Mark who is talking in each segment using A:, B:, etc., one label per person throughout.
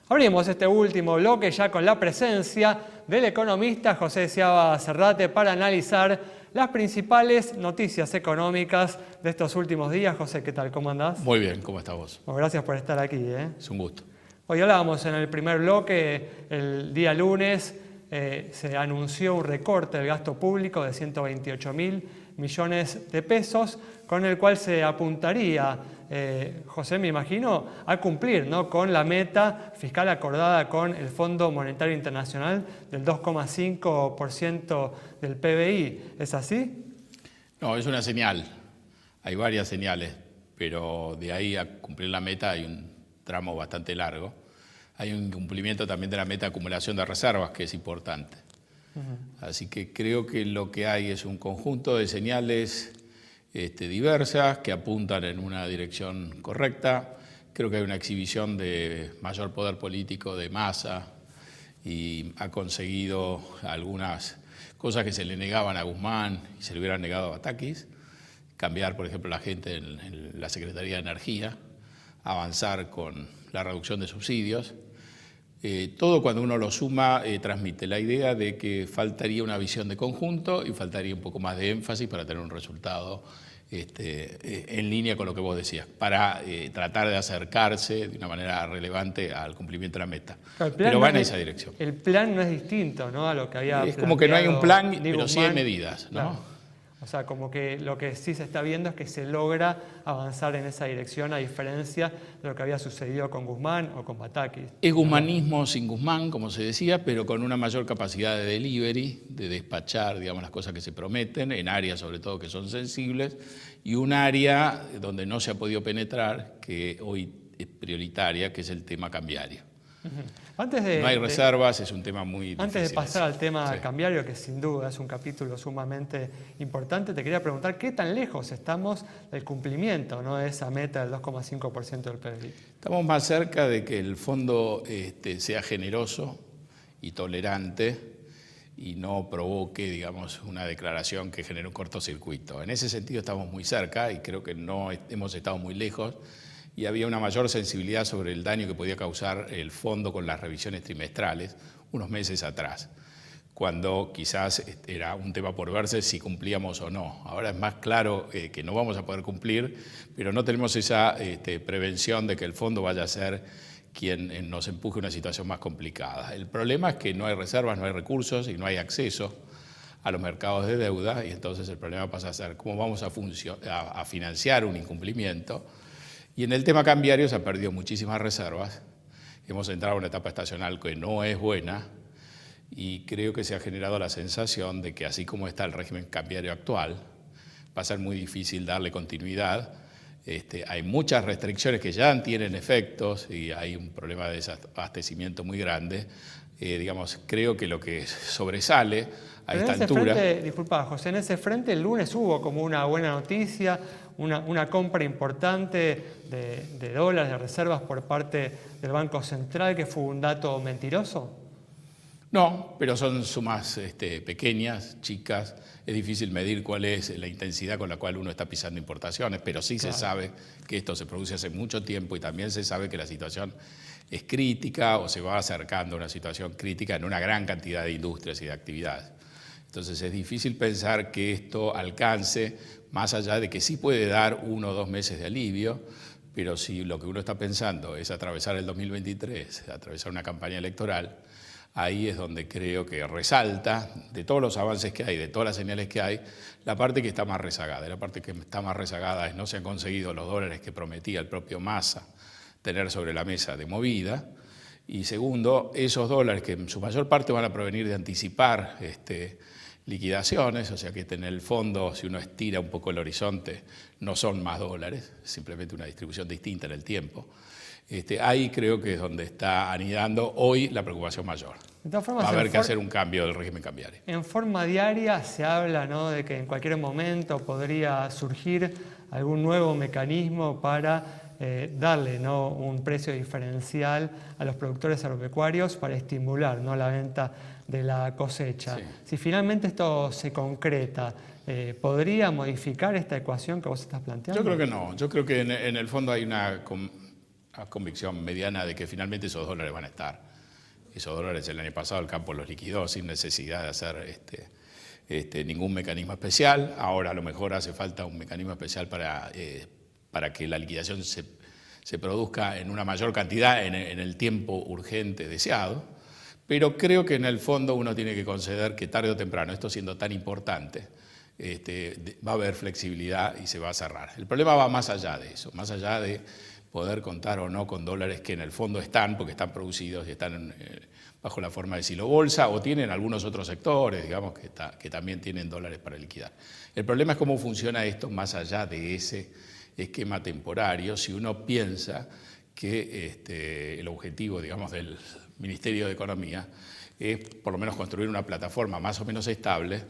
A: Abrimos este último bloque ya con la presencia del economista José Seaba Cerrate para analizar las principales noticias económicas de estos últimos días. José, ¿qué tal? ¿Cómo andás?
B: Muy bien, ¿cómo estás vos?
A: Bueno, gracias por estar aquí.
B: Es un gusto.
A: Hoy hablábamos en el primer bloque, el día lunes se anunció un recorte del gasto público de 128.000 millones de pesos, con el cual se apuntaría, José, me imagino, a cumplir, ¿no?, con la meta fiscal acordada con el Fondo Monetario Internacional del 2,5% del PBI. ¿Es así?
B: No, es una señal. Hay varias señales, pero de ahí a cumplir la meta hay un tramo bastante largo. Hay un cumplimiento también de la meta de acumulación de reservas, que es importante. Así que creo que lo que hay es un conjunto de señales diversas que apuntan en una dirección correcta. Creo que hay una exhibición de mayor poder político de Massa y ha conseguido algunas cosas que se le negaban a Guzmán y se le hubieran negado a Batakis. Cambiar, por ejemplo, la gente en la Secretaría de Energía, avanzar con la reducción de subsidios. Todo cuando uno lo suma transmite la idea de que faltaría una visión de conjunto y faltaría un poco más de énfasis para tener un resultado en línea con lo que vos decías, para tratar de acercarse de una manera relevante al cumplimiento de la meta. Pero va en esa dirección.
A: El plan no es distinto, ¿no?, a lo que había
B: Es como que no hay un plan, pero sí hay
A: Guzmán.
B: medidas, ¿no?
A: Claro. O sea, como que lo que sí se está viendo es que se logra avanzar en esa dirección, a diferencia de lo que había sucedido con Guzmán o con Batakis.
B: Es guzmanismo sin Guzmán, como se decía, pero con una mayor capacidad de delivery, de despachar, digamos, las cosas que se prometen, en áreas sobre todo que son sensibles, y un área donde no se ha podido penetrar, que hoy es prioritaria, que es el tema cambiario. No hay reservas, es un tema muy difícil.
A: Antes de pasar al tema
B: Sí.
A: cambiario, que sin duda es un capítulo sumamente importante, te quería preguntar qué tan lejos estamos del cumplimiento, ¿no?, de esa meta del 2,5% del PBI.
B: Estamos más cerca de que el fondo sea generoso y tolerante y no provoque, digamos, una declaración que genere un cortocircuito. En ese sentido estamos muy cerca y creo que no hemos estado muy lejos. Y había una mayor sensibilidad sobre el daño que podía causar el fondo con las revisiones trimestrales unos meses atrás, cuando quizás era un tema por verse si cumplíamos o no. Ahora es más claro que no vamos a poder cumplir, pero no tenemos esa prevención de que el fondo vaya a ser quien nos empuje a una situación más complicada. El problema es que no hay reservas, no hay recursos y no hay acceso a los mercados de deuda, y entonces el problema pasa a ser cómo vamos a financiar un incumplimiento. Y en el tema cambiario se han perdido muchísimas reservas, hemos entrado en una etapa estacional que no es buena y creo que se ha generado la sensación de que así como está el régimen cambiario actual, va a ser muy difícil darle continuidad. Hay muchas restricciones que ya tienen efectos y hay un problema de desabastecimiento muy grande. Digamos, creo que lo que sobresale a esta altura...
A: Disculpa, José, en ese frente el lunes hubo como una buena noticia, una compra importante de dólares, de reservas por parte del Banco Central, que fue un dato mentiroso.
B: No, pero son sumas pequeñas, chicas. Es difícil medir cuál es la intensidad con la cual uno está pisando importaciones, pero sí se sabe que esto se produce hace mucho tiempo y también se sabe que la situación es crítica o se va acercando a una situación crítica en una gran cantidad de industrias y de actividades. Entonces es difícil pensar que esto alcance, más allá de que sí puede dar 1 o 2 meses de alivio, pero si lo que uno está pensando es atravesar el 2023, atravesar una campaña electoral, ahí es donde creo que resalta, de todos los avances que hay, de todas las señales que hay, la parte que está más rezagada. La parte que está más rezagada es no se han conseguido los dólares que prometía el propio Massa tener sobre la mesa de movida. Y segundo, esos dólares que en su mayor parte van a provenir de anticipar liquidaciones, o sea que en el fondo, si uno estira un poco el horizonte, no son más dólares, es simplemente una distribución distinta en el tiempo. Ahí creo que es donde está anidando hoy la preocupación mayor.
A: De todas formas,
B: va a haber que hacer un cambio del régimen cambiario.
A: En forma diaria se habla, ¿no?, de que en cualquier momento podría surgir algún nuevo mecanismo para darle, ¿no?, un precio diferencial a los productores agropecuarios para estimular, ¿no?, la venta de la cosecha. Sí. Si finalmente esto se concreta, ¿podría modificar esta ecuación que vos estás planteando?
B: Yo creo que no. Yo creo que en el fondo hay convicción mediana de que finalmente esos dólares van a estar. Esos dólares el año pasado el campo los liquidó sin necesidad de hacer ningún mecanismo especial. Ahora a lo mejor hace falta un mecanismo especial para que la liquidación se produzca en una mayor cantidad en el tiempo urgente deseado. Pero creo que en el fondo uno tiene que conceder que tarde o temprano, esto siendo tan importante, va a haber flexibilidad y se va a cerrar. El problema va más allá de eso, más allá de poder contar o no con dólares que en el fondo están, porque están producidos y están bajo la forma de silo bolsa, o tienen algunos otros sectores, digamos, que también tienen dólares para liquidar. El problema es cómo funciona esto más allá de ese esquema temporario, si uno piensa que el objetivo, digamos, del Ministerio de Economía es por lo menos construir una plataforma más o menos estable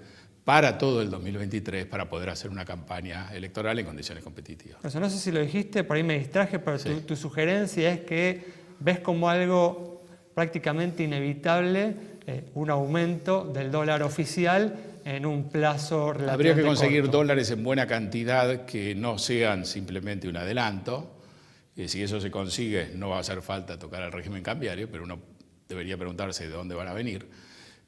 B: para todo el 2023 para poder hacer una campaña electoral en condiciones competitivas.
A: Eso, no sé si lo dijiste, por ahí me distraje, pero
B: Sí.
A: tu sugerencia es que ves como algo prácticamente inevitable un aumento del dólar oficial en un plazo relativamente
B: Habría que conseguir
A: corto.
B: dólares en buena cantidad que no sean simplemente un adelanto. Si eso se consigue, no va a hacer falta tocar el régimen cambiario, pero uno debería preguntarse de dónde van a venir.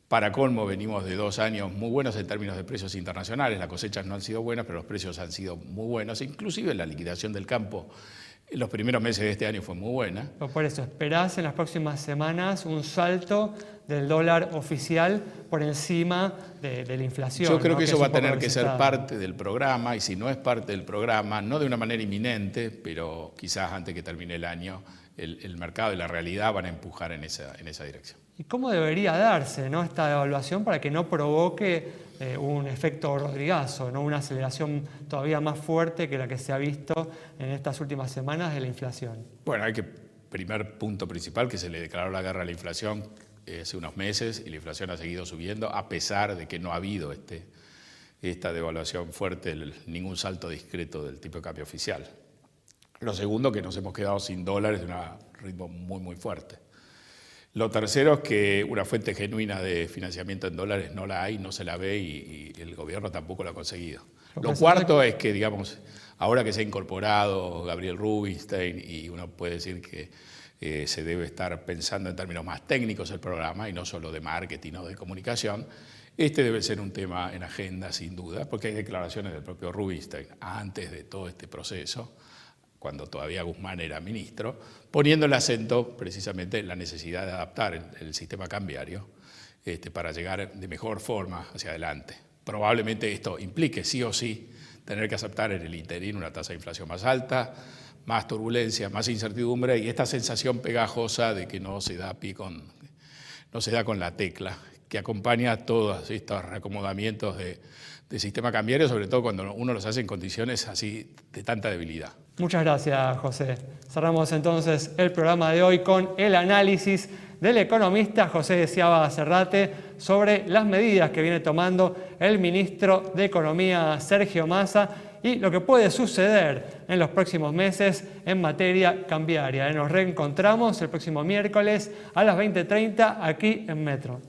B: Para colmo, venimos de 2 años muy buenos en términos de precios internacionales. Las cosechas no han sido buenas, pero los precios han sido muy buenos. Inclusive la liquidación del campo en los primeros meses de este año fue muy buena.
A: Por eso, esperás en las próximas semanas un salto del dólar oficial por encima de la inflación.
B: Yo creo
A: ¿no?
B: que eso
A: es
B: va
A: un
B: a
A: poco
B: tener
A: lo
B: que
A: se
B: ser
A: está
B: parte del programa, y si no es parte del programa, no de una manera inminente, pero quizás antes que termine el año, el mercado y la realidad van a empujar en esa dirección.
A: ¿Y cómo debería darse, ¿no? esta devaluación para que no provoque un efecto Rodrigazo, ¿no? Una aceleración todavía más fuerte que la que se ha visto en estas últimas semanas de la inflación?
B: Bueno, primer punto principal, que se le declaró la guerra a la inflación hace unos meses y la inflación ha seguido subiendo a pesar de que no ha habido esta devaluación fuerte, ningún salto discreto del tipo de cambio oficial. Lo segundo, que nos hemos quedado sin dólares de un ritmo muy, muy fuerte. Lo tercero es que una fuente genuina de financiamiento en dólares no la hay, no se la ve y el gobierno tampoco lo ha conseguido. Lo cuarto es que, digamos, ahora que se ha incorporado Gabriel Rubinstein y uno puede decir que se debe estar pensando en términos más técnicos el programa y no solo de marketing o de comunicación, debe ser un tema en agenda sin duda, porque hay declaraciones del propio Rubinstein antes de todo este proceso, cuando todavía Guzmán era ministro, poniendo el acento precisamente en la necesidad de adaptar el sistema cambiario para llegar de mejor forma hacia adelante. Probablemente esto implique sí o sí tener que aceptar en el interín una tasa de inflación más alta, más turbulencia, más incertidumbre y esta sensación pegajosa de que no se da con la tecla, que acompaña todos estos reacomodamientos de sistema cambiario, sobre todo cuando uno los hace en condiciones así de tanta debilidad.
A: Muchas gracias, José. Cerramos entonces el programa de hoy con el análisis del economista José Ciaba Serrate sobre las medidas que viene tomando el ministro de Economía Sergio Massa y lo que puede suceder en los próximos meses en materia cambiaria. Nos reencontramos el próximo miércoles a las 20:30 aquí en Metro.